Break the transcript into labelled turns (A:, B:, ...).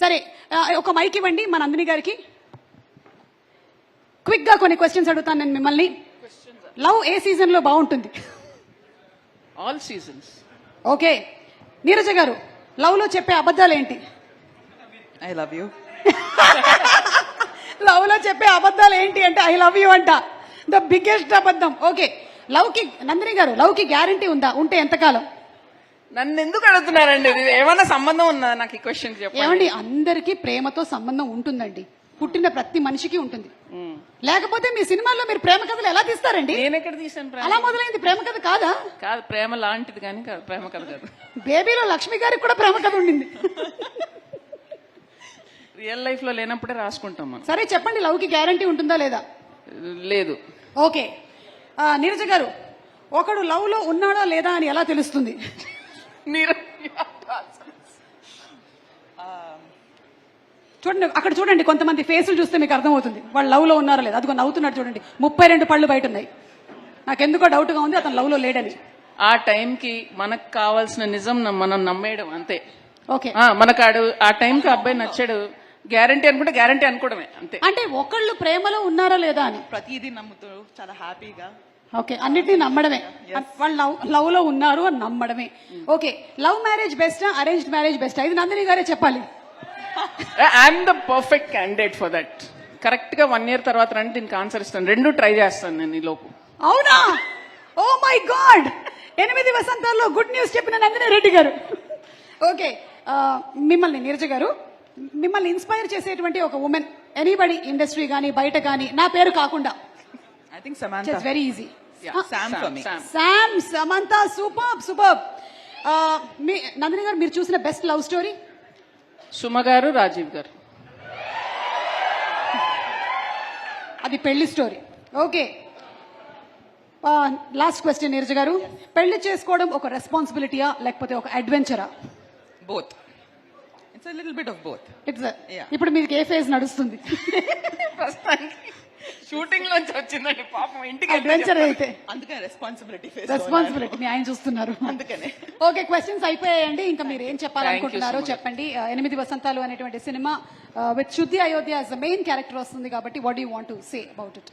A: సరే ఒక మైక్ ఇవ్వండి మన నందిని గారికి. క్విక్ గా కొన్ని క్వశ్చన్స్ అడుగుతాను నేను మిమ్మల్ని. లవ్ ఏ సీజన్ లో బాగుంటుంది?
B: All seasons.
A: ఓకే, నీరజ గారు లవ్ లో చెప్పే అబద్ధాలు ఏంటి?
B: I love you.
A: లవ్ లో చెప్పే అబద్ధాలు ఏంటి అంటే ఐ లవ్ యూ అంట, ద బిగ్గెస్ట్ అబద్ధం. ఓకే, లవ్ కి నందిని గారు లవ్ కి గ్యారంటీ ఉందా? ఉంటే ఎంతకాలం?
B: నన్ను ఎందుకు అడుగుతున్నారండి? ఇది ఏమైనా సంబంధం ఉందా నాకు ఈ క్వశ్చన్ చెప్పండి.
A: ఏమండి, అందరికీ ప్రేమతో సంబంధం ఉంటుందండి, పుట్టిన ప్రతి మనిషికి ఉంటుంది. లేకపోతే మీ సినిమాల్లో మీరు ప్రేమ కథలు ఎలా తీస్తారండి?
B: నేను ఎక్కడ తీసాను ప్రేమ?
A: అలా మొదలైంది ప్రేమ కథ కాదా?
B: కాదు, ప్రేమ లాంటిది కానీ ప్రేమ కథ కాదు.
A: బేబీలో లక్ష్మి గారికి కూడా ప్రేమ కథ ఉండింది.
B: రియల్ లైఫ్ లో లేనప్పుడే రాసుకుంటాం మనం.
A: సరే చెప్పండి, లవ్ కి గ్యారంటీ ఉంటుందా లేదా?
B: లేదు.
A: ఓకే, నీరజ గారు ఒకడు లవ్ లో ఉన్నాడా లేదా అని ఎలా తెలుస్తుంది? చూడండి అక్కడ చూడండి, కొంతమంది ఫేసులు చూస్తే మీకు అర్థమవుతుంది వాళ్ళు లవ్ లో ఉన్నారా లేదా. అదిగో నవ్వుతున్నాడు చూడండి, 32 పళ్ళు బయట ఉన్నాయి. నాకెందుకో డౌట్ గా ఉంది అతను లవ్ లో లేడని.
B: ఆ టైంకి మనకు కావాల్సిన నిజం మనం నమ్మేయడం అంతే.
A: ఓకే,
B: మనకు ఆ టైంకి అబ్బాయి నచ్చాడు, గ్యారంటీ అనుకుంటే గ్యారంటీ అనుకోవడమే అంతే.
A: అంటే ఒకళ్ళు ప్రేమలో ఉన్నారా లేదా అని
C: ప్రతిదీ నమ్ముతూ చాలా హ్యాపీగా.
A: ఓకే, అన్నిటినీ నమ్మడమే, వాళ్ళు లవ్ లో ఉన్నారు అని నమ్మడమే. ఓకే, లవ్ మ్యారేజ్ బెస్టా అరేంజ్డ్ మ్యారేజ్ బెస్టా? ఇది నందిని గారే చెప్పాలి.
B: I'm the perfect candidate for that. Correct గా 1 year తర్వాత రండి, దీనికి ఆన్సర్ ఇస్తాను. 2 ట్రై చేస్తాను నేను ఈ లోపు.
A: అవునా? ఓ మై గాడ్, 8 వసంతాల్లో గుడ్ న్యూస్ చెప్పిన నందిని రెడ్డి గారు. ఓకే, మిమ్మల్ని నీరజ గారు, మిమ్మల్ని ఇన్స్పైర్ చేసేటువంటి ఒక ఉమెన్, ఎనీబడి ఇండస్ట్రీ గానీ బయట గానీ, నా పేరు కాకుండా.
C: I think Samantha.
A: Very easy.
B: Sam.
A: Samantha, super super. మీ నందిని గారు మీరు చూసిన బెస్ట్ లవ్ స్టోరీ?
B: సుమ గారు, రాజీవ్ గారు.
A: అది పెళ్లి story. Okay, last question Neeraja గారు, పెళ్లి చేసుకోవడం ఒక రెస్పాన్సిబిలిటీయా లేకపోతే ఒక అడ్వెంచరా?
C: Both. It's a little bit of both.
A: ఇప్పుడు మీకు ఏ ఫేజ్ నడుస్తుంది?
B: షూటింగ్ లోంచి వచ్చిందండి పాపం, ఇంటికి
A: అడ్వెంచర్ అయితే
C: అందుకనే రెస్పాన్సిబిలిటీ
A: మీ ఆయన చూస్తున్నారు.
C: అందుకనే.
A: ఓకే, క్వశ్చన్స్ అయిపోయాయండి. ఇంకా మీరు ఏం చెప్పాలనుకుంటున్నారో చెప్పండి. 8 వసంతాలు అనేటువంటి సినిమా విత్ శుద్ధి Ayodhya as the main character వస్తుంది కాబట్టి what do you want to say about it?